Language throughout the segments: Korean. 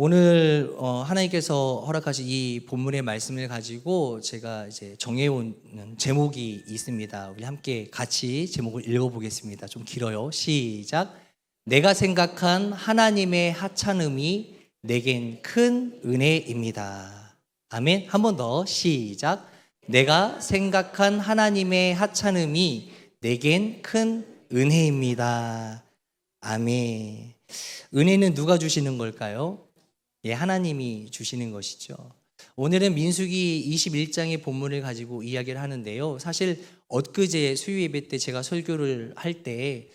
오늘 하나님께서 허락하신 이 본문의 말씀을 가지고 제가 이제 정해온 제목이 있습니다. 우리 함께 같이 제목을 읽어보겠습니다. 좀 길어요. 시작. 내가 생각한 하나님의 하찮음이 내겐 큰 은혜입니다. 아멘. 한 번 더 시작. 내가 생각한 하나님의 하찮음이 내겐 큰 은혜입니다. 아멘. 은혜는 누가 주시는 걸까요? 예, 하나님이 주시는 것이죠. 오늘은 민수기 21장의 본문을 가지고 이야기를 하는데요. 사실 엊그제 수요 예배 때 제가 설교를 할 때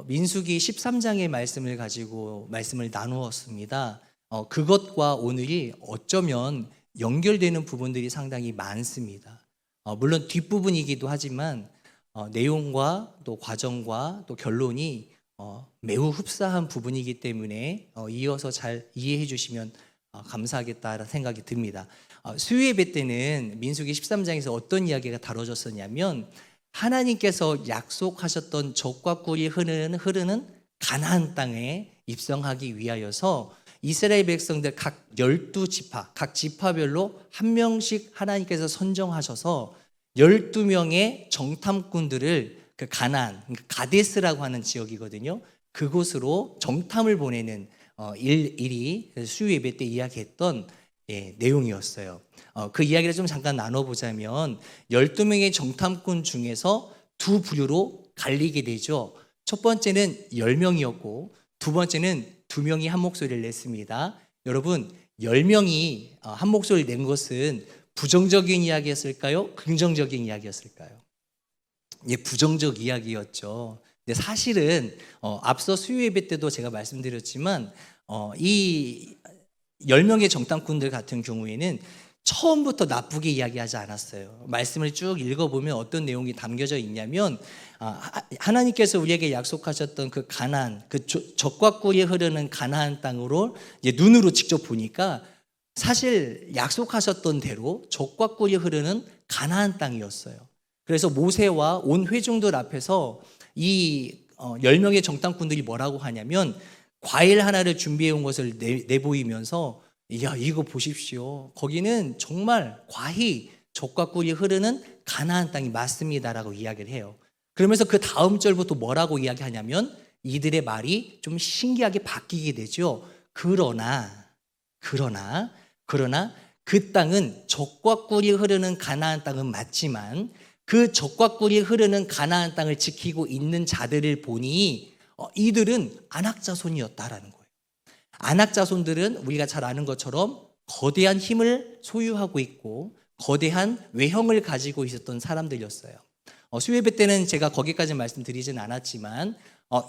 민수기 13장의 말씀을 가지고 말씀을 나누었습니다. 그것과 오늘이 어쩌면 연결되는 부분들이 상당히 많습니다. 물론 뒷부분이기도 하지만 내용과 또 과정과 또 결론이 매우 흡사한 부분이기 때문에 이어서 잘 이해해 주시면 감사하겠다라는 생각이 듭니다. 수요 예배 때는 민수기 13장에서 어떤 이야기가 다뤄졌었냐면 하나님께서 약속하셨던 젖과 꿀이 흐르는 가나안 땅에 입성하기 위하여서 이스라엘 백성들 각 12지파, 각 지파별로 한 명씩 하나님께서 선정하셔서 12명의 정탐꾼들을 그 가나안, 가데스라고 하는 지역이거든요. 그곳으로 정탐을 보내는 일이 수요 예배 때 이야기했던 내용이었어요. 그 이야기를 좀 잠깐 나눠보자면 12명의 정탐꾼 중에서 두 부류로 갈리게 되죠. 첫 번째는 10명이었고 두 번째는 2명이 한 목소리를 냈습니다. 여러분 10명이 한 목소리를 낸 것은 부정적인 이야기였을까요? 긍정적인 이야기였을까요? 예, 부정적 이야기였죠. 근데 사실은 앞서 수요 예배 때도 제가 말씀드렸지만 이 10명의 정탐꾼들 같은 경우에는 처음부터 나쁘게 이야기하지 않았어요. 말씀을 쭉 읽어보면 어떤 내용이 담겨져 있냐면 하나님께서 우리에게 약속하셨던 그 가나안, 그 젖과 꿀이 흐르는 가나안 땅으로 이제 눈으로 직접 보니까 사실 약속하셨던 대로 젖과 꿀이 흐르는 가나안 땅이었어요. 그래서 모세와 온 회중들 앞에서 이 10명의 정탐꾼들이 뭐라고 하냐면 과일 하나를 준비해 온 것을 내보이면서 야, 이거 보십시오. 거기는 정말 과히 젖과 꿀이 흐르는 가나안 땅이 맞습니다라고 이야기를 해요. 그러면서 그 다음 절부터 뭐라고 이야기하냐면 이들의 말이 좀 신기하게 바뀌게 되죠. 그러나 그 땅은 젖과 꿀이 흐르는 가나안 땅은 맞지만 그 젖과 꿀이 흐르는 가나안 땅을 지키고 있는 자들을 보니 이들은 안악 자손이었다라는 거예요. 안악 자손들은 우리가 잘 아는 것처럼 거대한 힘을 소유하고 있고 거대한 외형을 가지고 있었던 사람들이었어요. 수요 예배 때는 제가 거기까지 말씀드리진 않았지만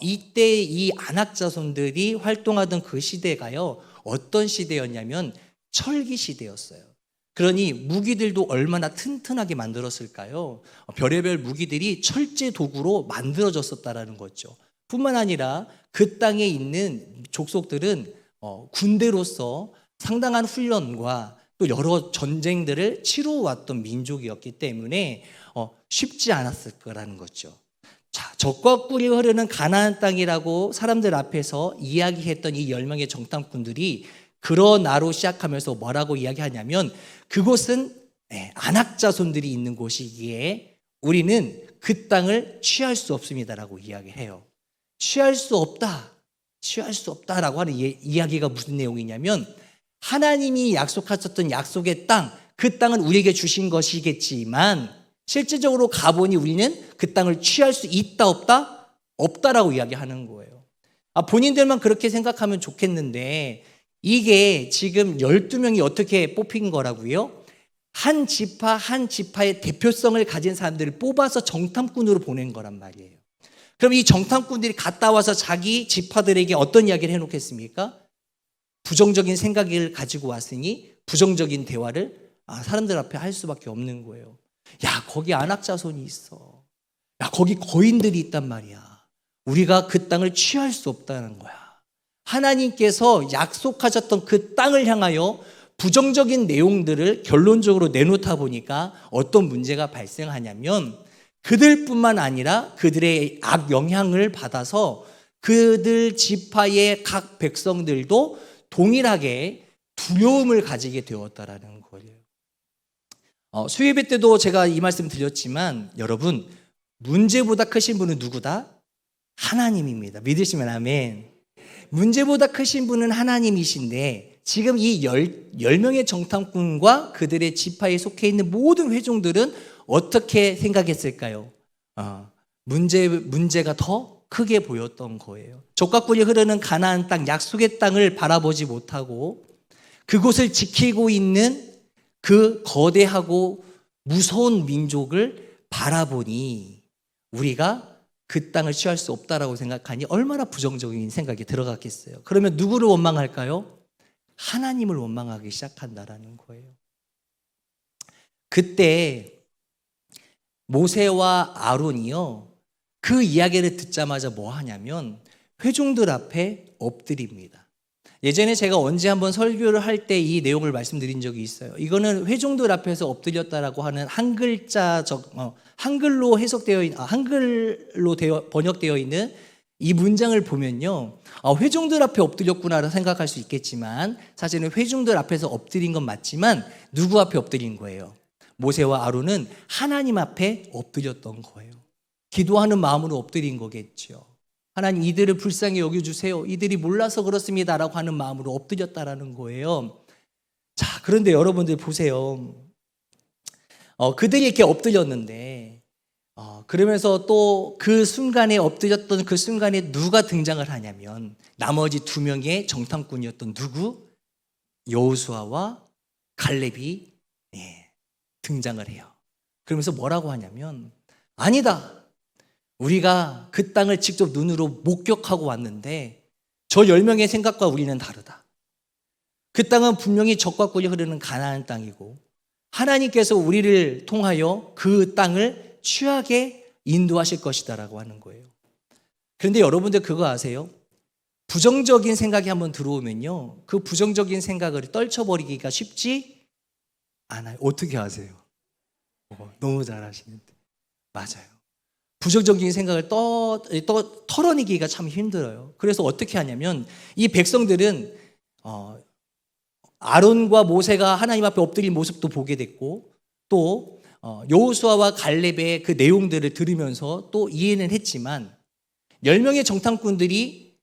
이때 이 안악 자손들이 활동하던 그 시대가요, 어떤 시대였냐면 철기 시대였어요. 그러니 무기들도 얼마나 튼튼하게 만들었을까요? 별의별 무기들이 철제 도구로 만들어졌었다라는 거죠. 뿐만 아니라 그 땅에 있는 족속들은 군대로서 상당한 훈련과 또 여러 전쟁들을 치루어왔던 민족이었기 때문에 쉽지 않았을 거라는 거죠. 자, 젖과 꿀이 흐르는 가나안 땅이라고 사람들 앞에서 이야기했던 이 10명의 정탐꾼들이 그러나로 시작하면서 뭐라고 이야기하냐면 그곳은 안악 자손들이 있는 곳이기에 우리는 그 땅을 취할 수 없습니다라고 이야기해요. 취할 수 없다라고 하는 이야기가 무슨 내용이냐면 하나님이 약속하셨던 약속의 땅, 그 땅은 우리에게 주신 것이겠지만 실질적으로 가보니 우리는 그 땅을 취할 수 있다 없다? 없다라고 이야기하는 거예요. 본인들만 그렇게 생각하면 좋겠는데 이게 지금 12명이 어떻게 뽑힌 거라고요? 한 지파 한 지파의 대표성을 가진 사람들을 뽑아서 정탐꾼으로 보낸 거란 말이에요. 그럼 이 정탐꾼들이 갔다 와서 자기 지파들에게 어떤 이야기를 해놓겠습니까? 부정적인 생각을 가지고 왔으니 부정적인 대화를 사람들 앞에 할 수밖에 없는 거예요. 야, 거기 안악 자손이 있어. 야, 거기 거인들이 있단 말이야. 우리가 그 땅을 취할 수 없다는 거야. 하나님께서 약속하셨던 그 땅을 향하여 부정적인 내용들을 결론적으로 내놓다 보니까 어떤 문제가 발생하냐면 그들뿐만 아니라 그들의 악 영향을 받아서 그들 지파의 각 백성들도 동일하게 두려움을 가지게 되었다라는 거예요. 수요예배 때도 제가 이 말씀 드렸지만 여러분, 문제보다 크신 분은 누구다? 하나님입니다. 믿으시면 아멘. 문제보다 크신 분은 하나님이신데 지금 이 10명의 정탐꾼과 그들의 지파에 속해 있는 모든 회중들은 어떻게 생각했을까요? 문제가 더 크게 보였던 거예요. 젖과 꿀이 흐르는 가나안 땅, 약속의 땅을 바라보지 못하고 그곳을 지키고 있는 그 거대하고 무서운 민족을 바라보니 우리가 그 땅을 취할 수 없다라고 생각하니 얼마나 부정적인 생각이 들어갔겠어요. 그러면 누구를 원망할까요? 하나님을 원망하기 시작한다라는 거예요. 그때 모세와 아론이요, 그 이야기를 듣자마자 뭐 하냐면 회중들 앞에 엎드립니다. 예전에 제가 언제 한번 설교를 할 때 이 내용을 말씀드린 적이 있어요. 이거는 회중들 앞에서 엎드렸다라고 하는 한글로 번역되어 있는 이 문장을 보면요, 회중들 앞에 엎드렸구나라고 생각할 수 있겠지만 사실은 회중들 앞에서 엎드린 건 맞지만 누구 앞에 엎드린 거예요? 모세와 아론은 하나님 앞에 엎드렸던 거예요. 기도하는 마음으로 엎드린 거겠죠. 하나님, 이들을 불쌍히 여겨주세요. 이들이 몰라서 그렇습니다 라고 하는 마음으로 엎드렸다라는 거예요. 자, 그런데 여러분들 보세요. 그들이 이렇게 엎드렸는데 그러면서 또 그 순간에 엎드렸던 그 순간에 누가 등장을 하냐면 나머지 2명의 정탐꾼이었던 누구? 여호수아와 갈렙이 등장을 해요. 그러면서 뭐라고 하냐면, 아니다, 우리가 그 땅을 직접 눈으로 목격하고 왔는데 저 10명의 생각과 우리는 다르다. 그 땅은 분명히 젖과 꿀이 흐르는 가나안 땅이고 하나님께서 우리를 통하여 그 땅을 취하게 인도하실 것이다라고 하는 거예요. 그런데 여러분들 그거 아세요? 부정적인 생각이 한번 들어오면요, 그 부정적인 생각을 떨쳐버리기가 쉽지 않아요. 어떻게 아세요? 너무 잘하시는데. 맞아요. 부정적인 생각을 털어내기가 참 힘들어요. 그래서 어떻게 하냐면 이 백성들은 아론과 모세가 하나님 앞에 엎드린 모습도 보게 됐고 또 여호수아와 갈렙의 그 내용들을 들으면서 또 이해는 했지만 10명의 정탐꾼들이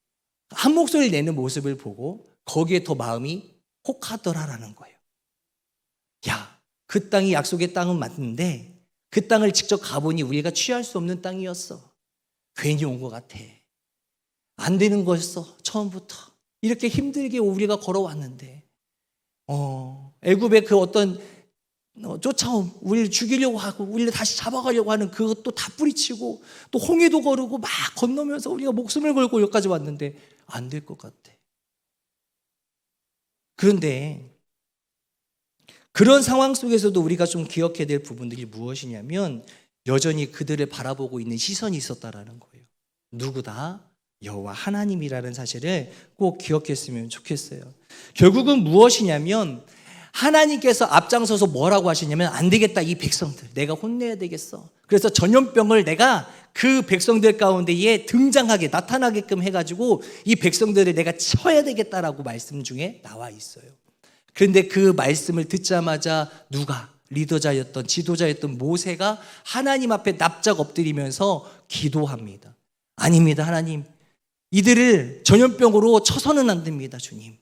한 목소리를 내는 모습을 보고 거기에 더 마음이 혹하더라라는 거예요. 야, 그 땅이 약속의 땅은 맞는데 그 땅을 직접 가보니 우리가 취할 수 없는 땅이었어. 괜히 온 것 같아. 안 되는 거였어. 처음부터. 이렇게 힘들게 우리가 걸어왔는데 애굽의 그 어떤 쫓아옴, 우리를 죽이려고 하고 우리를 다시 잡아가려고 하는 그것도 다 뿌리치고 또 홍해도 거르고 막 건너면서 우리가 목숨을 걸고 여기까지 왔는데 안 될 것 같아. 그런데 그런 상황 속에서도 우리가 좀 기억해야 될 부분들이 무엇이냐면 여전히 그들을 바라보고 있는 시선이 있었다라는 거예요. 누구다? 여호와 하나님이라는 사실을 꼭 기억했으면 좋겠어요. 결국은 무엇이냐면 하나님께서 앞장서서 뭐라고 하시냐면 안 되겠다, 이 백성들 내가 혼내야 되겠어. 그래서 전염병을 내가 그 백성들 가운데에 등장하게 나타나게끔 해가지고 이 백성들을 내가 쳐야 되겠다라고 말씀 중에 나와 있어요. 그런데 그 말씀을 듣자마자 누가? 리더자였던 지도자였던 모세가 하나님 앞에 납작 엎드리면서 기도합니다. 아닙니다, 하나님. 이들을 전염병으로 쳐서는 안 됩니다, 주님.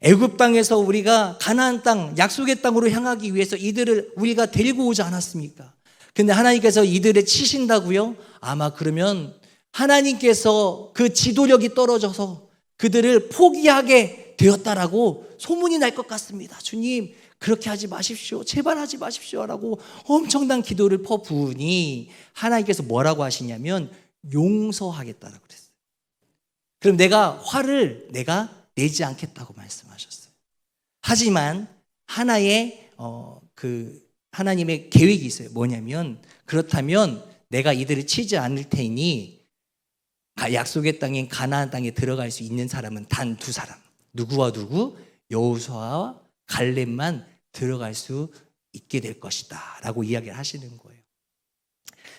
애굽 땅에서 우리가 가나안 땅, 약속의 땅으로 향하기 위해서 이들을 우리가 데리고 오지 않았습니까? 근데 하나님께서 이들을 치신다고요? 아마 그러면 하나님께서 그 지도력이 떨어져서 그들을 포기하게 되었다라고 소문이 날 것 같습니다. 주님, 그렇게 하지 마십시오. 제발 하지 마십시오. 라고 엄청난 기도를 퍼부으니 하나님께서 뭐라고 하시냐면 용서하겠다라고 그랬어요. 그럼 화를 내가 내지 않겠다고 말씀하셨어요. 하지만 하나의 하나님의 계획이 있어요. 뭐냐면 그렇다면 내가 이들을 치지 않을 테니 약속의 땅인 가나안 땅에 들어갈 수 있는 사람은 단 2사람. 누구와 누구? 여호수아와 갈렙만 들어갈 수 있게 될 것이다 라고 이야기를 하시는 거예요.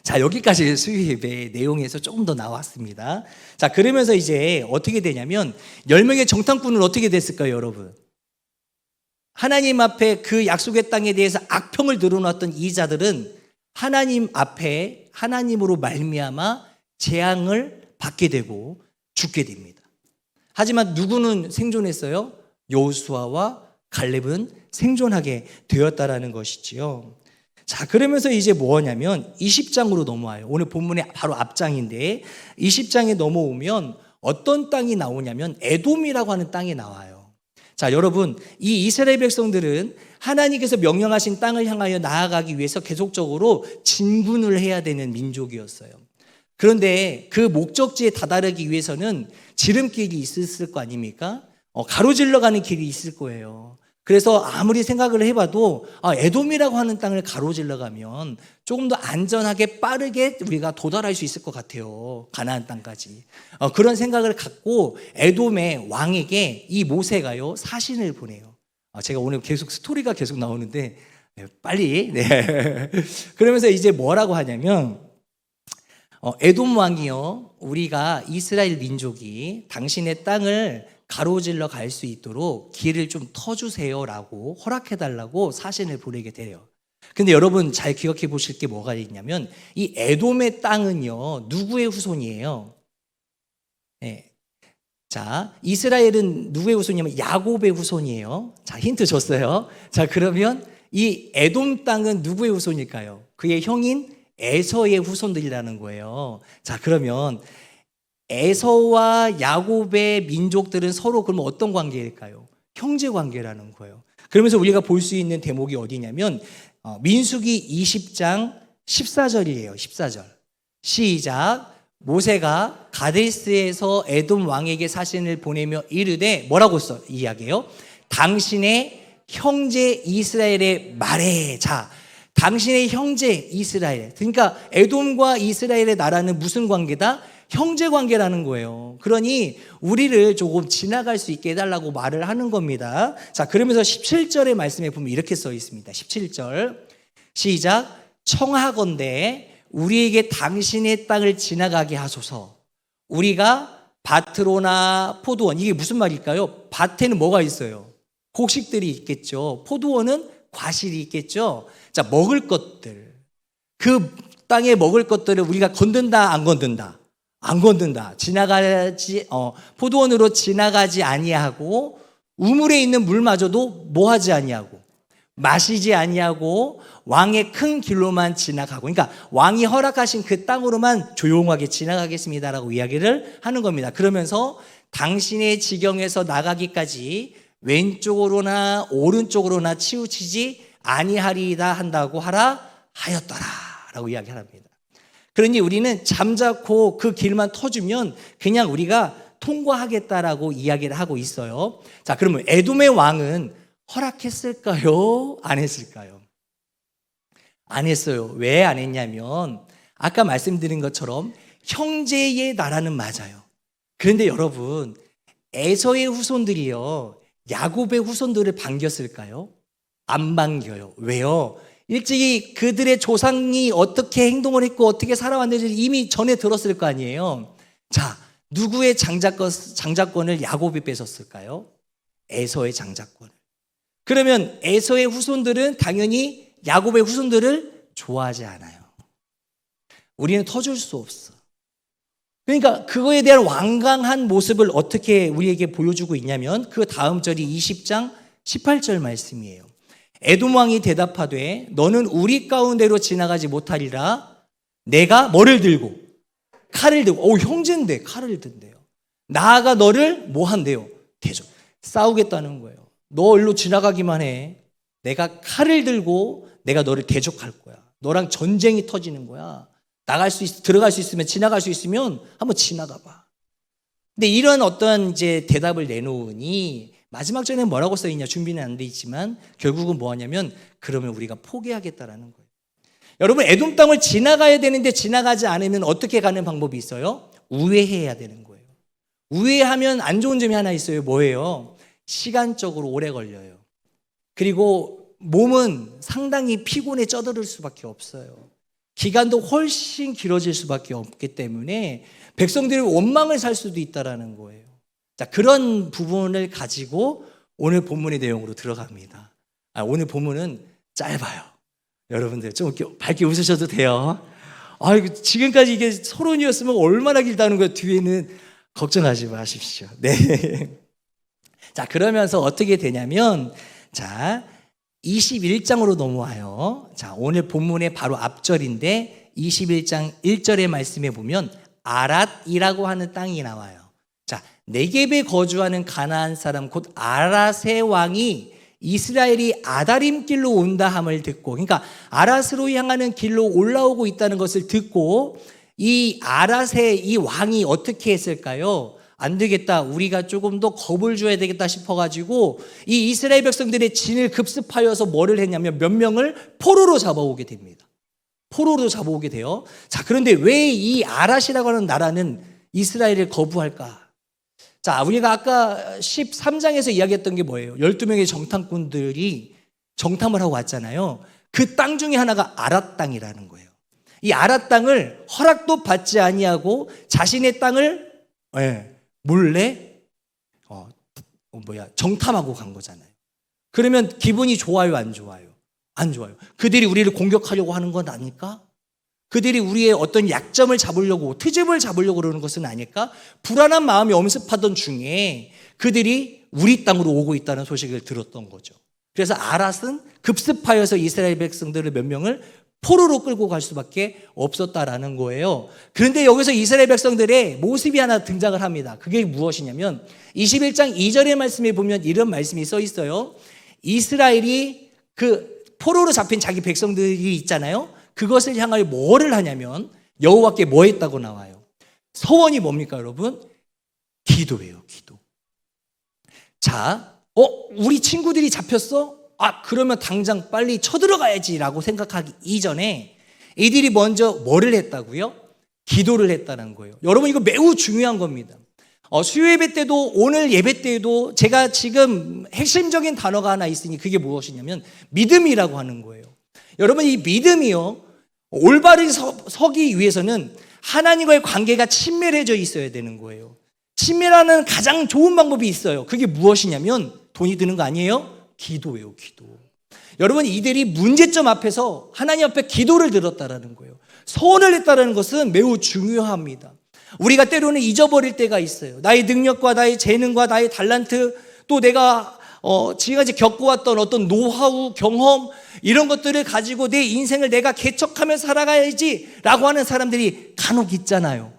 자, 여기까지 수요예배 내용에서 조금 더 나왔습니다. 자, 그러면서 이제 어떻게 되냐면 10명의 정탐꾼은 어떻게 됐을까요, 여러분? 하나님 앞에 그 약속의 땅에 대해서 악평을 늘어놨던 이 자들은 하나님 앞에 하나님으로 말미암아 재앙을 받게 되고 죽게 됩니다. 하지만 누구는 생존했어요? 여호수아와 갈렙은 생존하게 되었다라는 것이지요. 자, 그러면서 이제 뭐냐면 20장으로 넘어와요. 오늘 본문의 바로 앞장인데 20장에 넘어오면 어떤 땅이 나오냐면 에돔이라고 하는 땅이 나와요. 자, 여러분, 이 이스라엘 백성들은 하나님께서 명령하신 땅을 향하여 나아가기 위해서 계속적으로 진군을 해야 되는 민족이었어요. 그런데 그 목적지에 다다르기 위해서는 지름길이 있었을 거 아닙니까? 가로질러 가는 길이 있을 거예요. 그래서 아무리 생각을 해봐도 에돔이라고 하는 땅을 가로질러 가면 조금 더 안전하게 빠르게 우리가 도달할 수 있을 것 같아요. 가나안 땅까지. 그런 생각을 갖고 에돔의 왕에게 이 모세가요 사신을 보내요. 제가 오늘 계속 스토리가 계속 나오는데 빨리. 네. 그러면서 이제 뭐라고 하냐면 에돔 왕이요, 우리가 이스라엘 민족이 당신의 땅을 가로질러 갈 수 있도록 길을 좀 터주세요라고 허락해달라고 사신을 보내게 돼요. 근데 여러분 잘 기억해 보실 게 뭐가 있냐면 이 에돔의 땅은요 누구의 후손이에요? 네. 자, 이스라엘은 누구의 후손이냐면 야곱의 후손이에요. 자, 힌트 줬어요. 자, 그러면 이 에돔 땅은 누구의 후손일까요? 그의 형인 에서의 후손들이라는 거예요. 자, 그러면 에서와 야곱의 민족들은 서로 그러면 어떤 관계일까요? 형제 관계라는 거예요. 그러면서 우리가 볼 수 있는 대목이 어디냐면 민수기 20장 14절이에요. 14절. 시작. 모세가 가데스에서 에돔 왕에게 사신을 보내며 이르되 뭐라고 써? 이야기해요. 당신의 형제 이스라엘의 말에. 자, 당신의 형제 이스라엘. 그러니까 에돔과 이스라엘의 나라는 무슨 관계다? 형제 관계라는 거예요. 그러니 우리를 조금 지나갈 수 있게 해달라고 말을 하는 겁니다. 자, 그러면서 17절의 말씀에 보면 이렇게 써 있습니다. 17절 시작. 청하건대 우리에게 당신의 땅을 지나가게 하소서. 우리가 밭으로나 포도원, 이게 무슨 말일까요? 밭에는 뭐가 있어요? 곡식들이 있겠죠. 포도원은 과실이 있겠죠. 자, 먹을 것들, 그 땅에 먹을 것들을 우리가 건든다 안 건든다? 안 건든다. 포도원으로 지나가지 아니하고 우물에 있는 물마저도 뭐 하지 아니하고 마시지 아니하고 왕의 큰 길로만 지나가고, 그러니까 왕이 허락하신 그 땅으로만 조용하게 지나가겠습니다라고 이야기를 하는 겁니다. 그러면서 당신의 지경에서 나가기까지 왼쪽으로나 오른쪽으로나 치우치지 아니하리이다 한다고 하라 하였더라라고 이야기합니다. 그러니 우리는 잠자코 그 길만 터주면 그냥 우리가 통과하겠다라고 이야기를 하고 있어요. 자, 그러면 에돔의 왕은 허락했을까요? 안 했을까요? 안 했어요. 왜 안 했냐면 아까 말씀드린 것처럼 형제의 나라는 맞아요. 그런데 여러분, 에서의 후손들이요 야곱의 후손들을 반겼을까요? 안 반겨요. 왜요? 일찍이 그들의 조상이 어떻게 행동을 했고 어떻게 살아왔는지 이미 전에 들었을 거 아니에요. 자, 누구의 장자권을 야곱이 뺏었을까요? 에서의 장자권을. 그러면 에서의 후손들은 당연히 야곱의 후손들을 좋아하지 않아요. 우리는 터줄 수 없어. 그러니까 그거에 대한 완강한 모습을 어떻게 우리에게 보여주고 있냐면 그 다음 절이 20장 18절 말씀이에요. 에돔 왕이 대답하되 너는 우리 가운데로 지나가지 못하리라. 내가 뭐를 들고? 칼을 들고. 형제인데 칼을 든대요. 나아가 너를 뭐 한대요? 대적. 싸우겠다는 거예요. 너 일로 지나가기만 해. 내가 칼을 들고 내가 너를 대적할 거야. 너랑 전쟁이 터지는 거야. 들어갈 수 있으면, 지나갈 수 있으면 한번 지나가 봐. 근데 이런 어떤 이제 대답을 내놓으니 마지막 절에 뭐라고 써있냐 준비는 안 돼 있지만 결국은 뭐 하냐면 그러면 우리가 포기하겠다라는 거예요. 여러분, 에돔 땅을 지나가야 되는데 지나가지 않으면 어떻게 가는 방법이 있어요? 우회해야 되는 거예요. 우회하면 안 좋은 점이 하나 있어요. 뭐예요? 시간적으로 오래 걸려요. 그리고 몸은 상당히 피곤에 쩌들을 수밖에 없어요. 기간도 훨씬 길어질 수밖에 없기 때문에 백성들이 원망을 살 수도 있다라는 거예요. 자, 그런 부분을 가지고 오늘 본문의 내용으로 들어갑니다. 오늘 본문은 짧아요. 여러분들 좀 밝게 웃으셔도 돼요. 지금까지 이게 서론이었으면 얼마나 길다는 거예요. 뒤에는 걱정하지 마십시오. 네. 자, 그러면서 어떻게 되냐면, 자, 21장으로 넘어와요. 자, 오늘 본문의 바로 앞절인데 21장 1절의 말씀에 보면 아랏이라고 하는 땅이 나와요. 자, 네겝에 거주하는 가나안 사람 곧 아랏의 왕이 이스라엘이 아다림 길로 온다 함을 듣고, 그러니까 아랏으로 향하는 길로 올라오고 있다는 것을 듣고 이 아랏의 이 왕이 어떻게 했을까요? 안 되겠다, 우리가 조금 더 겁을 줘야 되겠다 싶어가지고 이 이스라엘 백성들의 진을 급습하여서 뭐를 했냐면 몇 명을 포로로 잡아오게 됩니다. 포로로 잡아오게 돼요. 자, 그런데 왜 이 아랏이라고 하는 나라는 이스라엘을 거부할까? 자, 우리가 아까 13장에서 이야기했던 게 뭐예요? 12명의 정탐꾼들이 정탐을 하고 왔잖아요. 그 땅 중에 하나가 아랏 땅이라는 거예요. 이 아랏 땅을 허락도 받지 아니하고 자신의 땅을 몰래 정탐하고 간 거잖아요. 그러면 기분이 좋아요, 안 좋아요? 안 좋아요. 그들이 우리를 공격하려고 하는 건 아닐까? 그들이 우리의 어떤 약점을 잡으려고, 트집을 잡으려고 그러는 것은 아닐까? 불안한 마음이 엄습하던 중에 그들이 우리 땅으로 오고 있다는 소식을 들었던 거죠. 그래서 아랏은 급습하여서 이스라엘 백성들을 몇 명을 포로로 끌고 갈 수밖에 없었다라는 거예요. 그런데 여기서 이스라엘 백성들의 모습이 하나 등장을 합니다. 그게 무엇이냐면 21장 2절의 말씀에 보면 이런 말씀이 써 있어요. 이스라엘이 그 포로로 잡힌 자기 백성들이 있잖아요. 그것을 향하여 뭐를 하냐면 여호와께 뭐 했다고 나와요? 서원이 뭡니까, 여러분? 기도예요, 기도. 자, 우리 친구들이 잡혔어? 그러면 당장 빨리 쳐들어가야지라고 생각하기 이전에 이들이 먼저 뭐를 했다고요? 기도를 했다는 거예요. 여러분, 이거 매우 중요한 겁니다. 수요 예배 때도 오늘 예배 때에도 제가 지금 핵심적인 단어가 하나 있으니 그게 무엇이냐면 믿음이라고 하는 거예요. 여러분, 이 믿음이요, 올바르게 서기 위해서는 하나님과의 관계가 친밀해져 있어야 되는 거예요. 친밀하는 가장 좋은 방법이 있어요. 그게 무엇이냐면 돈이 드는 거 아니에요? 기도예요, 기도. 여러분, 이들이 문제점 앞에서 하나님 앞에 기도를 들었다라는 거예요. 소원을 했다라는 것은 매우 중요합니다. 우리가 때로는 잊어버릴 때가 있어요. 나의 능력과 나의 재능과 나의 달란트, 또 내가 지금까지 겪어왔던 어떤 노하우, 경험, 이런 것들을 가지고 내 인생을 내가 개척하며 살아가야지 라고 하는 사람들이 간혹 있잖아요.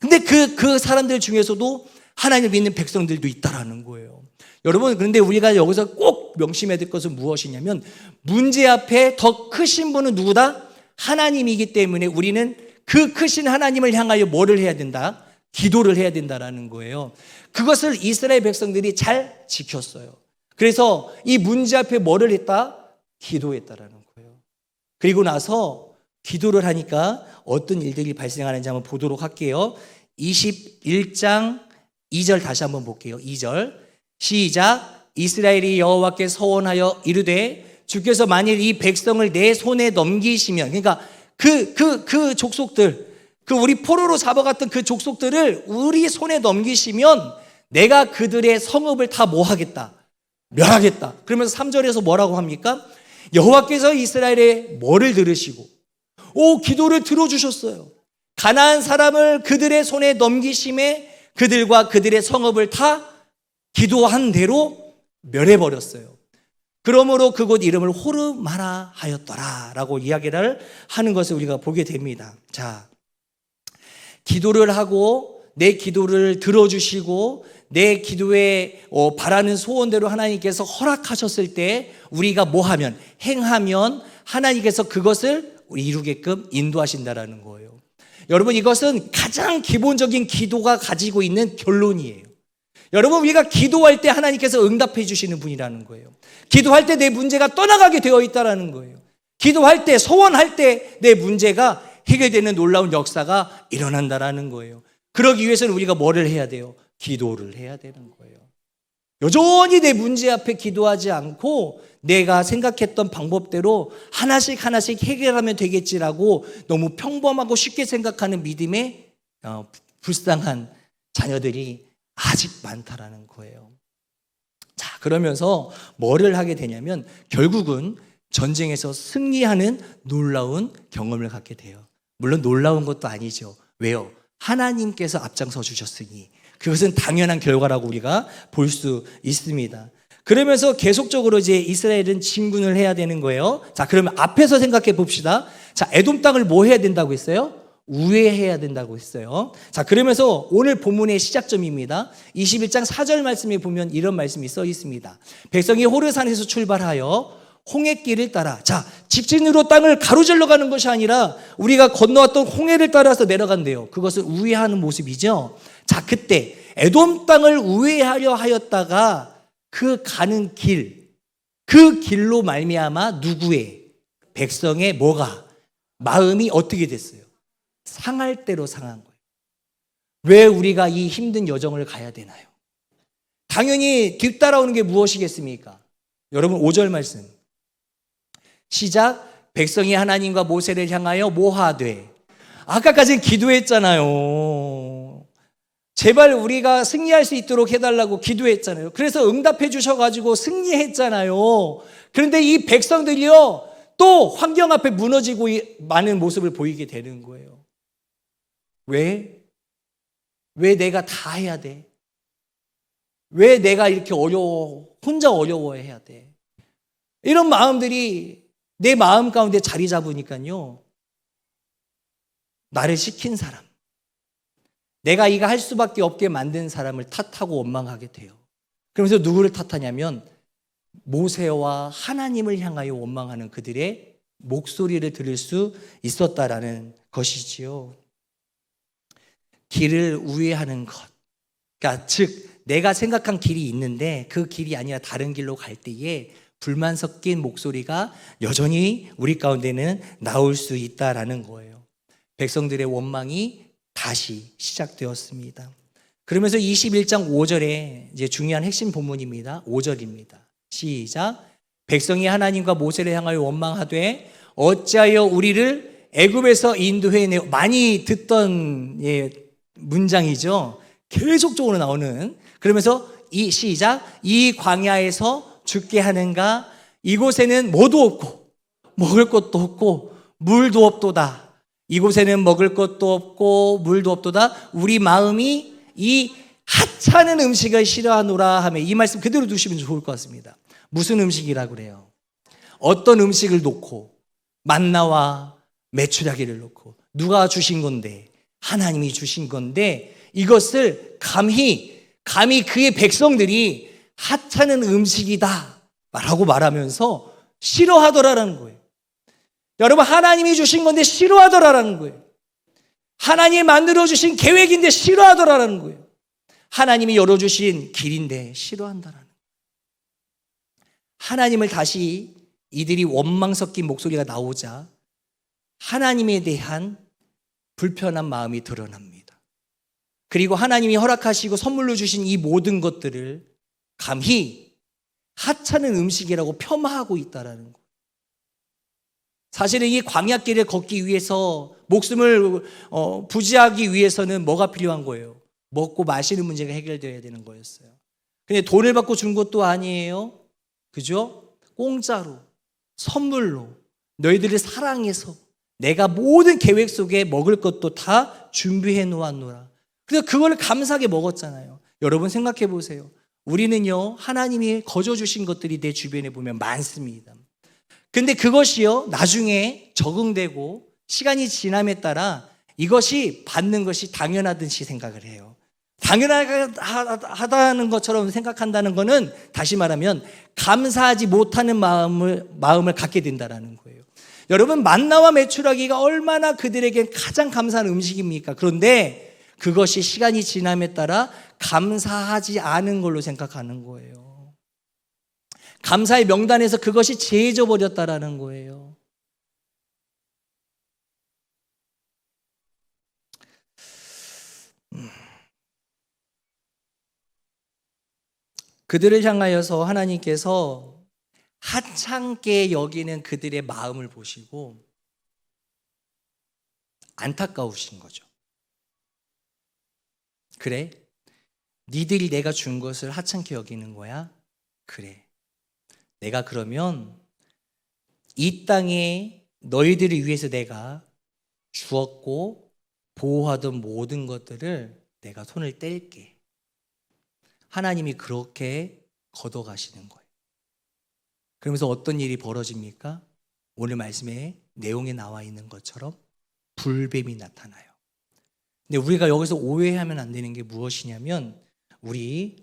근데 그 사람들 중에서도 하나님을 믿는 백성들도 있다라는 거예요. 여러분, 그런데 우리가 여기서 꼭 명심해야 될 것은 무엇이냐면 문제 앞에 더 크신 분은 누구다? 하나님이기 때문에 우리는 그 크신 하나님을 향하여 뭐를 해야 된다? 기도를 해야 된다라는 거예요. 그것을 이스라엘 백성들이 잘 지켰어요. 그래서 이 문제 앞에 뭐를 했다? 기도했다라는 거예요. 그리고 나서 기도를 하니까 어떤 일들이 발생하는지 한번 보도록 할게요. 21장 2절 다시 한번 볼게요. 2절 시작. 이스라엘이 여호와께 서원하여 이르되 주께서 만일 이 백성을 내 손에 넘기시면, 그러니까 그 족속들, 우리 포로로 잡아갔던 그 족속들을 우리 손에 넘기시면 내가 그들의 성읍을 다 뭐 하겠다? 멸하겠다. 그러면서 3절에서 뭐라고 합니까? 여호와께서 이스라엘의 뭐를 들으시고 기도를 들어주셨어요. 가나안 사람을 그들의 손에 넘기심에 그들과 그들의 성읍을 다 기도한 대로 멸해버렸어요. 그러므로 그곳 이름을 호르마라 하였더라 라고 이야기를 하는 것을 우리가 보게 됩니다. 자, 기도를 하고 내 기도를 들어주시고 내 기도에 바라는 소원대로 하나님께서 허락하셨을 때 우리가 뭐하면, 행하면 하나님께서 그것을 우리 이루게끔 인도하신다라는 거예요. 여러분, 이것은 가장 기본적인 기도가 가지고 있는 결론이에요. 여러분, 우리가 기도할 때 하나님께서 응답해 주시는 분이라는 거예요. 기도할 때 내 문제가 떠나가게 되어 있다는 거예요. 기도할 때, 소원할 때 내 문제가 해결되는 놀라운 역사가 일어난다는 거예요. 그러기 위해서는 우리가 뭐를 해야 돼요? 기도를 해야 되는 거예요. 여전히 내 문제 앞에 기도하지 않고 내가 생각했던 방법대로 하나씩 하나씩 해결하면 되겠지라고 너무 평범하고 쉽게 생각하는 믿음의 불쌍한 자녀들이 아직 많다라는 거예요. 자, 그러면서 뭐를 하게 되냐면 결국은 전쟁에서 승리하는 놀라운 경험을 갖게 돼요. 물론 놀라운 것도 아니죠. 왜요? 하나님께서 앞장서 주셨으니 그것은 당연한 결과라고 우리가 볼 수 있습니다. 그러면서 계속적으로 이제 이스라엘은 진군을 해야 되는 거예요. 자, 그러면 앞에서 생각해 봅시다. 자, 에돔 땅을 뭐 해야 된다고 했어요? 우회해야 된다고 했어요. 자, 그러면서 오늘 본문의 시작점입니다. 21장 4절 말씀에 보면 이런 말씀이 써 있습니다. 백성이 호르산에서 출발하여 홍해길을 따라, 자, 직진으로 땅을 가로질러 가는 것이 아니라 우리가 건너왔던 홍해를 따라서 내려간대요. 그것은 우회하는 모습이죠. 자, 그때 에돔 땅을 우회하려 하였다가 그 가는 길, 그 길로 말미암아 누구의? 백성의 뭐가? 마음이 어떻게 됐어요? 상할 대로 상한 거예요. 왜 우리가 이 힘든 여정을 가야 되나요? 당연히 뒤따라오는 게 무엇이겠습니까? 여러분 5절 말씀 시작. 백성이 하나님과 모세를 향하여 뭐하되, 아까까지는 기도했잖아요. 제발 우리가 승리할 수 있도록 해달라고 기도했잖아요. 그래서 응답해 주셔가지고 승리했잖아요. 그런데 이 백성들이요 또 환경 앞에 무너지고 많은 모습을 보이게 되는 거예요. 왜? 왜 내가 다 해야 돼? 왜 내가 이렇게 혼자 어려워해야 돼? 이런 마음들이 내 마음 가운데 자리 잡으니까요, 나를 시킨 사람, 내가 이거 할 수밖에 없게 만든 사람을 탓하고 원망하게 돼요. 그러면서 누구를 탓하냐면 모세와 하나님을 향하여 원망하는 그들의 목소리를 들을 수 있었다라는 것이지요. 길을 우회하는 것, 그러니까 즉 내가 생각한 길이 있는데 그 길이 아니라 다른 길로 갈 때에 불만 섞인 목소리가 여전히 우리 가운데는 나올 수 있다라는 거예요. 백성들의 원망이 다시 시작되었습니다. 그러면서 21장 5절에 이제 중요한 핵심 본문입니다. 5절입니다. 시작. 백성이 하나님과 모세를 향하여 원망하되 어찌하여 우리를 애굽에서 인도해내어, 많이 듣던 문장이죠. 계속적으로 나오는. 그러면서 이 시작. 이 광야에서 죽게 하는가? 이곳에는 뭐도 없고 먹을 것도 없고 물도 없도다. 이곳에는 먹을 것도 없고 물도 없도다. 우리 마음이 이 하찮은 음식을 싫어하노라 하며, 이 말씀 그대로 두시면 좋을 것 같습니다. 무슨 음식이라고 그래요? 어떤 음식을 놓고? 만나와 메추라기를 놓고. 누가 주신 건데? 하나님이 주신 건데 이것을 감히 그의 백성들이 하찮은 음식이다 라고 말하면서 싫어하더라라는 거예요. 여러분, 하나님이 주신 건데 싫어하더라라는 거예요. 하나님이 만들어주신 계획인데 싫어하더라라는 거예요. 하나님이 열어주신 길인데 싫어한다라는 거예요. 하나님을 다시 이들이 원망 섞인 목소리가 나오자 하나님에 대한 불편한 마음이 드러납니다. 그리고 하나님이 허락하시고 선물로 주신 이 모든 것들을 감히 하찮은 음식이라고 폄하하고 있다라는 거예요. 사실은 이 광야길을 걷기 위해서 목숨을 부지하기 위해서는 뭐가 필요한 거예요? 먹고 마시는 문제가 해결되어야 되는 거였어요. 근데 돈을 받고 준 것도 아니에요. 그죠? 공짜로, 선물로, 너희들을 사랑해서 내가 모든 계획 속에 먹을 것도 다 준비해 놓았노라. 그래서 그걸 감사하게 먹었잖아요. 여러분 생각해 보세요. 우리는요, 하나님이 거저 주신 것들이 내 주변에 보면 많습니다. 근데 그것이요, 나중에 적응되고 시간이 지남에 따라 이것이 받는 것이 당연하듯이 생각을 해요. 당연하다는 것처럼 생각한다는 것은 다시 말하면 감사하지 못하는 마음을 갖게 된다는 거예요. 여러분, 만나와 메추라기가 얼마나 그들에겐 가장 감사한 음식입니까? 그런데 그것이 시간이 지남에 따라 감사하지 않은 걸로 생각하는 거예요. 감사의 명단에서 그것이 제해져 버렸다라는 거예요. 그들을 향하여서 하나님께서 하찮게 여기는 그들의 마음을 보시고 안타까우신 거죠. 그래? 니들이 내가 준 것을 하찮게 여기는 거야? 그래. 내가 그러면 이 땅에 너희들을 위해서 내가 주었고 보호하던 모든 것들을 내가 손을 뗄게. 하나님이 그렇게 걷어가시는 거예요. 그러면서 어떤 일이 벌어집니까? 오늘 말씀의 내용에 나와 있는 것처럼 불뱀이 나타나요. 근데 우리가 여기서 오해하면 안 되는 게 무엇이냐면 우리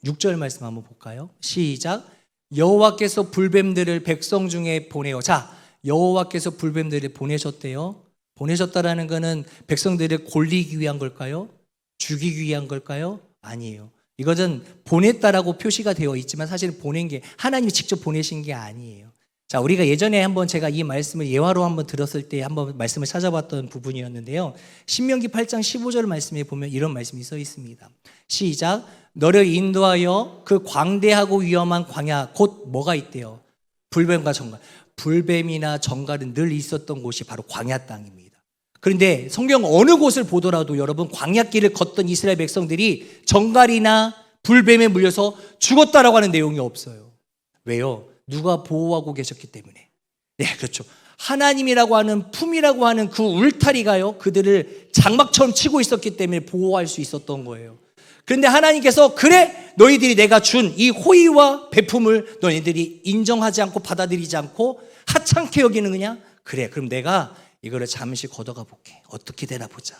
6절 말씀 한번 볼까요? 시작. 여호와께서 불뱀들을 백성 중에 보내요. 자, 여호와께서 불뱀들을 보내셨대요. 보내셨다라는 것은 백성들을 골리기 위한 걸까요? 죽이기 위한 걸까요? 아니에요. 이것은 보냈다라고 표시가 되어 있지만 사실 보낸 게 하나님이 직접 보내신 게 아니에요. 자, 우리가 예전에 한번 제가 이 말씀을 예화로 한번 들었을 때 한번 말씀을 찾아봤던 부분이었는데요. 신명기 8장 15절 말씀에 보면 이런 말씀이 써 있습니다. 시작. 너를 인도하여 그 광대하고 위험한 광야 곧 뭐가 있대요? 불뱀과 정갈. 불뱀이나 정갈은 늘 있었던 곳이 바로 광야 땅입니다. 그런데 성경 어느 곳을 보더라도 여러분 광야길을 걷던 이스라엘 백성들이 정갈이나 불뱀에 물려서 죽었다라고 하는 내용이 없어요. 왜요? 누가 보호하고 계셨기 때문에. 네, 그렇죠. 하나님이라고 하는 품이라고 하는 그 울타리가요, 그들을 장막처럼 치고 있었기 때문에 보호할 수 있었던 거예요. 그런데 하나님께서 그래, 너희들이 내가 준 이 호의와 배품을 너희들이 인정하지 않고 받아들이지 않고 하찮게 여기는 거냐? 그래, 그럼 내가 이거를 잠시 걷어가 볼게. 어떻게 되나 보자.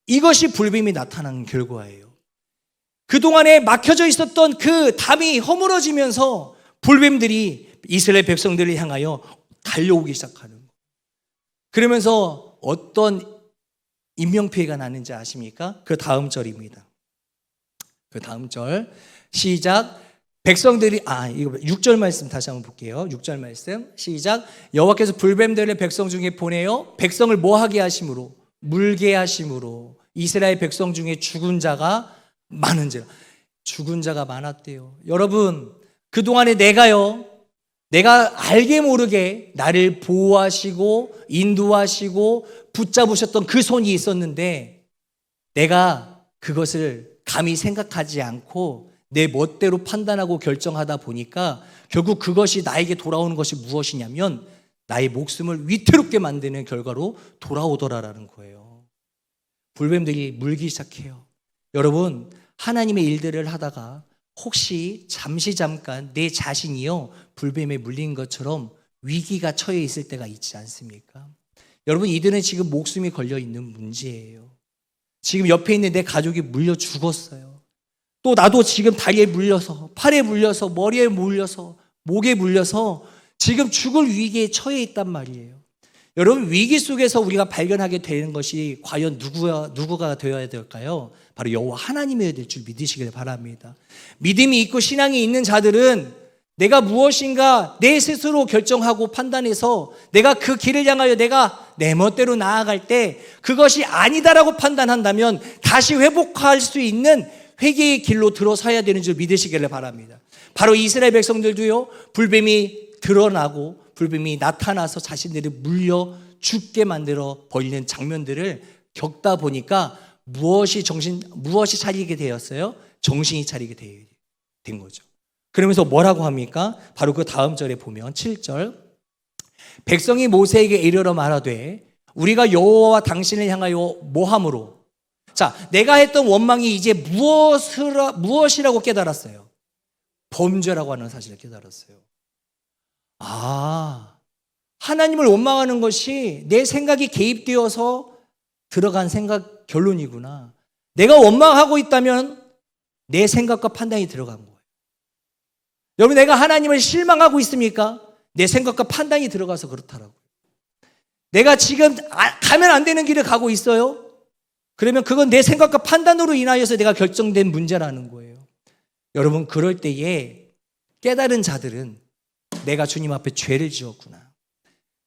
이것이 불뱀이 나타난 결과예요. 그동안에 막혀져 있었던 그 담이 허물어지면서 불뱀들이 이스라엘 백성들을 향하여 달려오기 시작하는 거예요. 그러면서 어떤 인명피해가 나는지 아십니까? 그 다음 절입니다. 그 다음 절 시작. 백성들이 이거 6절 말씀 다시 한번 볼게요. 6절 말씀 시작. 여호와께서 불뱀들을 백성 중에 보내어 백성을 뭐하게 하심으로? 물게 하심으로 이스라엘 백성 중에 죽은 자가 많은지라. 죽은 자가 많았대요. 여러분, 그동안에 내가 알게 모르게 나를 보호하시고 인도하시고 붙잡으셨던 그 손이 있었는데 내가 그것을 감히 생각하지 않고 내 멋대로 판단하고 결정하다 보니까 결국 그것이 나에게 돌아오는 것이 무엇이냐면 나의 목숨을 위태롭게 만드는 결과로 돌아오더라라는 거예요. 불뱀들이 물기 시작해요. 여러분, 하나님의 일들을 하다가 혹시 잠깐 내 자신이요 불뱀에 물린 것처럼 위기가 처해 있을 때가 있지 않습니까? 여러분, 이들은 지금 목숨이 걸려 있는 문제예요. 지금 옆에 있는 내 가족이 물려 죽었어요. 또 나도 지금 다리에 물려서, 팔에 물려서, 머리에 물려서, 목에 물려서 지금 죽을 위기에 처해 있단 말이에요. 여러분, 위기 속에서 우리가 발견하게 되는 것이 과연 누구가 되어야 될까요? 바로 여호와 하나님이어야 될 줄 믿으시길 바랍니다. 믿음이 있고 신앙이 있는 자들은 내가 무엇인가 내 스스로 결정하고 판단해서 내가 그 길을 향하여 내가 내 멋대로 나아갈 때 그것이 아니다라고 판단한다면 다시 회복할 수 있는 회개의 길로 들어서야 되는 줄 믿으시기를 바랍니다. 바로 이스라엘 백성들도요, 불뱀이 드러나고 불뱀이 나타나서 자신들을 물려 죽게 만들어 버리는 장면들을 겪다 보니까 무엇이 차리게 되었어요? 정신이 차리게 된 거죠. 그러면서 뭐라고 합니까? 바로 그 다음 절에 보면 7절. 백성이 모세에게 이르러 말하되 우리가 여호와와 당신을 향하여 뭐함으로? 자, 내가 했던 원망이 이제 무엇이라고 깨달았어요? 범죄라고 하는 사실을 깨달았어요. 하나님을 원망하는 것이 내 생각이 개입되어서 들어간 생각 결론이구나. 내가 원망하고 있다면 내 생각과 판단이 들어간 거예요. 여러분, 내가 하나님을 실망하고 있습니까? 내 생각과 판단이 들어가서 그렇다라고요. 내가 지금 가면 안 되는 길을 가고 있어요? 그러면 그건 내 생각과 판단으로 인하여서 내가 결정된 문제라는 거예요. 여러분, 그럴 때에 깨달은 자들은 내가 주님 앞에 죄를 지었구나,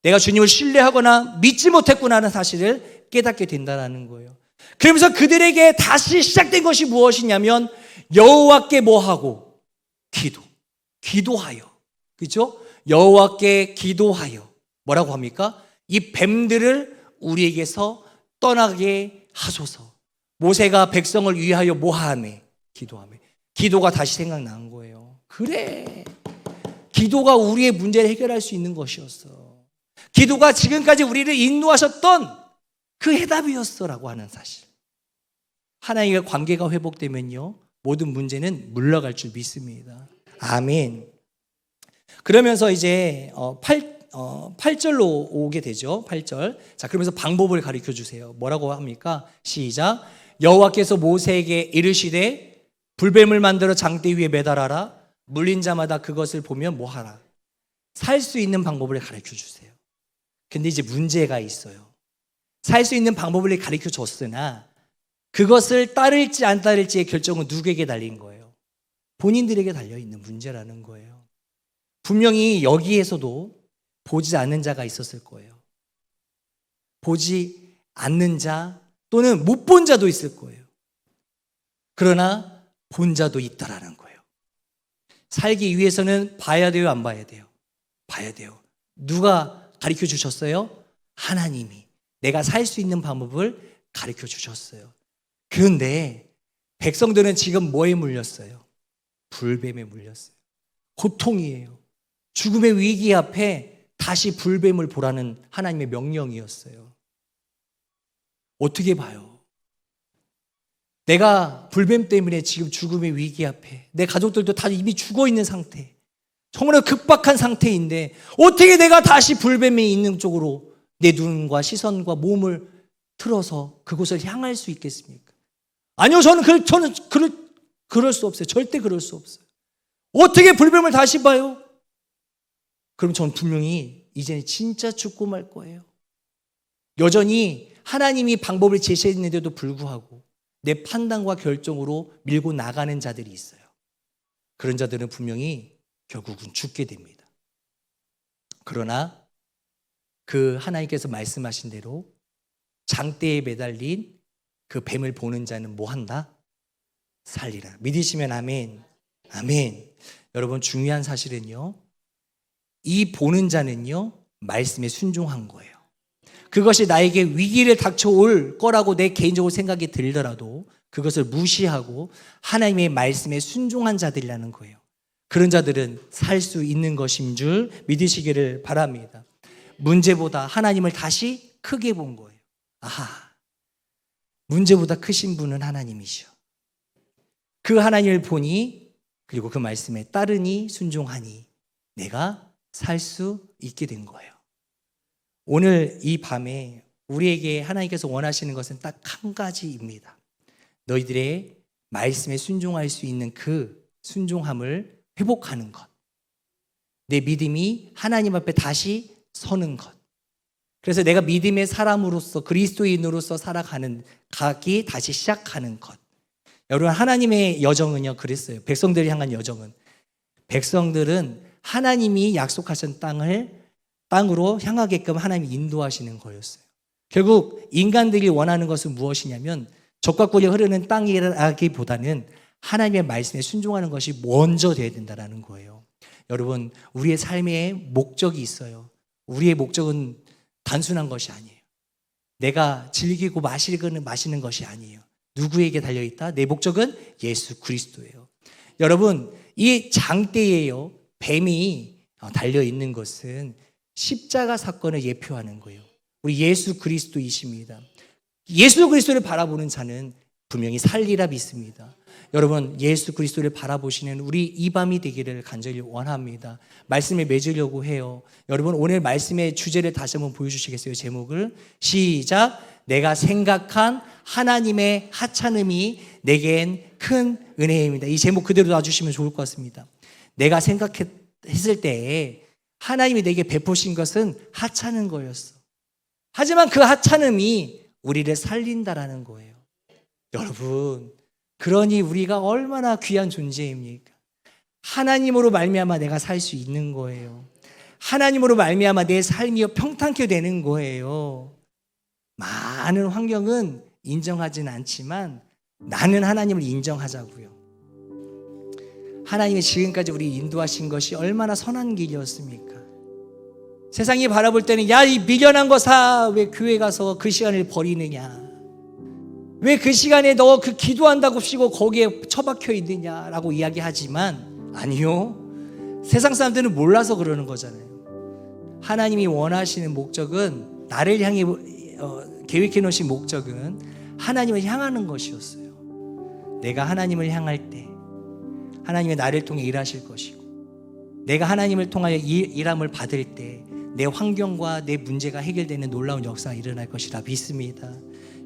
내가 주님을 신뢰하거나 믿지 못했구나 하는 사실을 깨닫게 된다는 거예요. 그러면서 그들에게 다시 시작된 것이 무엇이냐면 여호와께 뭐하고? 기도하여. 그렇죠? 여호와께 기도하여. 뭐라고 합니까? 이 뱀들을 우리에게서 떠나게 하소서. 모세가 백성을 위하여 뭐하매? 기도하매. 기도가 다시 생각난 거예요. 그래, 기도가 우리의 문제를 해결할 수 있는 것이었어. 기도가 지금까지 우리를 인도하셨던 그 해답이었어 라고 하는 사실. 하나님과 관계가 회복되면요, 모든 문제는 물러갈 줄 믿습니다. 아멘. 그러면서 이제 8절로 오게 되죠. 8절. 자, 그러면서 방법을 가르쳐 주세요. 뭐라고 합니까? 시작. 여호와께서 모세에게 이르시되 불뱀을 만들어 장대 위에 매달아라. 물린 자마다 그것을 보면 뭐하라. 살 수 있는 방법을 가르쳐 주세요. 근데 이제 문제가 있어요. 살 수 있는 방법을 가르쳐 줬으나 그것을 따를지 안 따를지의 결정은 누구에게 달린 거예요? 본인들에게 달려있는 문제라는 거예요. 분명히 여기에서도 보지 않는 자가 있었을 거예요. 보지 않는 자 또는 못 본 자도 있을 거예요. 그러나 본 자도 있다라는 거예요. 살기 위해서는 봐야 돼요, 안 봐야 돼요? 봐야 돼요. 누가 가르쳐 주셨어요? 하나님이. 내가 살 수 있는 방법을 가르쳐 주셨어요. 그런데 백성들은 지금 뭐에 물렸어요? 불뱀에 물렸어요. 고통이에요. 죽음의 위기 앞에 다시 불뱀을 보라는 하나님의 명령이었어요. 어떻게 봐요? 내가 불뱀 때문에 지금 죽음의 위기 앞에, 내 가족들도 다 이미 죽어 있는 상태, 정말 급박한 상태인데 어떻게 내가 다시 불뱀이 있는 쪽으로 내 눈과 시선과 몸을 틀어서 그곳을 향할 수 있겠습니까? 아니요, 저는 그럴 수 없어요. 절대 그럴 수 없어요. 어떻게 불뱀을 다시 봐요? 그럼 저는 분명히 이제는 진짜 죽고 말 거예요. 여전히 하나님이 방법을 제시했는데도 불구하고 내 판단과 결정으로 밀고 나가는 자들이 있어요. 그런 자들은 분명히 결국은 죽게 됩니다. 그러나 그 하나님께서 말씀하신 대로 장대에 매달린 그 뱀을 보는 자는 뭐 한다? 살리라. 믿으시면 아멘. 아멘. 여러분, 중요한 사실은요, 이 보는 자는요, 말씀에 순종한 거예요. 그것이 나에게 위기를 닥쳐올 거라고 내 개인적으로 생각이 들더라도 그것을 무시하고 하나님의 말씀에 순종한 자들이라는 거예요. 그런 자들은 살 수 있는 것인 줄 믿으시기를 바랍니다. 문제보다 하나님을 다시 크게 본 거예요. 아하, 문제보다 크신 분은 하나님이시오. 그 하나님을 보니, 그리고 그 말씀에 따르니, 순종하니 내가 살 수 있게 된 거예요. 오늘 이 밤에 우리에게 하나님께서 원하시는 것은 딱 한 가지입니다. 너희들의 말씀에 순종할 수 있는 그 순종함을 회복하는 것. 내 믿음이 하나님 앞에 다시 서는 것. 그래서 내가 믿음의 사람으로서, 그리스도인으로서 살아가는 가기 다시 시작하는 것. 여러분, 하나님의 여정은요 그랬어요. 백성들이 향한 여정은, 백성들은 하나님이 약속하신 땅으로 향하게끔 하나님이 인도하시는 거였어요. 결국 인간들이 원하는 것은 무엇이냐면 적과 꿀이 흐르는 땅이라기보다는 하나님의 말씀에 순종하는 것이 먼저 돼야 된다는 거예요. 여러분, 우리의 삶에 목적이 있어요. 우리의 목적은 단순한 것이 아니에요. 내가 즐기고 마시는 것이 아니에요. 누구에게 달려있다? 내 목적은 예수 그리스도예요. 여러분, 이 장대에요 뱀이 달려있는 것은 십자가 사건을 예표하는 거예요. 우리 예수 그리스도이십니다. 예수 그리스도를 바라보는 자는 분명히 살리라 믿습니다. 여러분, 예수 그리스도를 바라보시는 우리 이 밤이 되기를 간절히 원합니다. 말씀에 맺으려고 해요. 여러분, 오늘 말씀의 주제를 다시 한번 보여주시겠어요? 제목을. 시작. 내가 생각한 하나님의 하찮음이 내겐 큰 은혜입니다. 이 제목 그대로 놔주시면 좋을 것 같습니다. 내가 생각했을 때에 하나님이 내게 베푸신 것은 하찮은 거였어. 하지만 그 하찮음이 우리를 살린다라는 거예요. 여러분, 그러니 우리가 얼마나 귀한 존재입니까? 하나님으로 말미암아 내가 살 수 있는 거예요. 하나님으로 말미암아 내 삶이 평탄케 되는 거예요. 많은 환경은 인정하진 않지만 나는 하나님을 인정하자고요. 하나님이 지금까지 우리 인도하신 것이 얼마나 선한 길이었습니까? 세상이 바라볼 때는 야, 이 미련한 것아, 왜 교회 가서 그 시간을 버리느냐, 왜 그 시간에 너 그 기도한다고 쉬고 거기에 처박혀 있느냐라고 이야기하지만, 아니요, 세상 사람들은 몰라서 그러는 거잖아요. 하나님이 원하시는 목적은, 나를 향해 계획해 놓으신 목적은 하나님을 향하는 것이었어요. 내가 하나님을 향할 때 하나님이 나를 통해 일하실 것이고, 내가 하나님을 통하여 일함을 받을 때 내 환경과 내 문제가 해결되는 놀라운 역사가 일어날 것이라 믿습니다.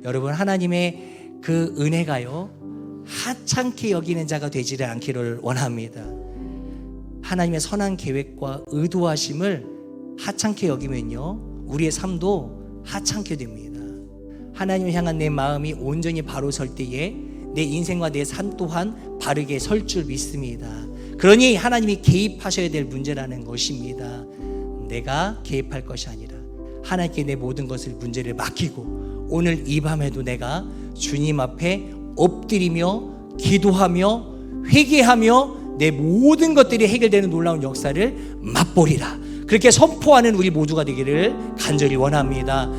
여러분, 하나님의 그 은혜가요, 하찮게 여기는 자가 되지를 않기를 원합니다. 하나님의 선한 계획과 의도하심을 하찮게 여기면요, 우리의 삶도 하찮게 됩니다. 하나님을 향한 내 마음이 온전히 바로 설 때에 내 인생과 내 삶 또한 바르게 설 줄 믿습니다. 그러니 하나님이 개입하셔야 될 문제라는 것입니다. 내가 개입할 것이 아니라 하나님께 내 모든 것을, 문제를 맡기고, 오늘 이 밤에도 내가 주님 앞에 엎드리며 기도하며 회개하며 내 모든 것들이 해결되는 놀라운 역사를 맛보리라, 그렇게 선포하는 우리 모두가 되기를 간절히 원합니다.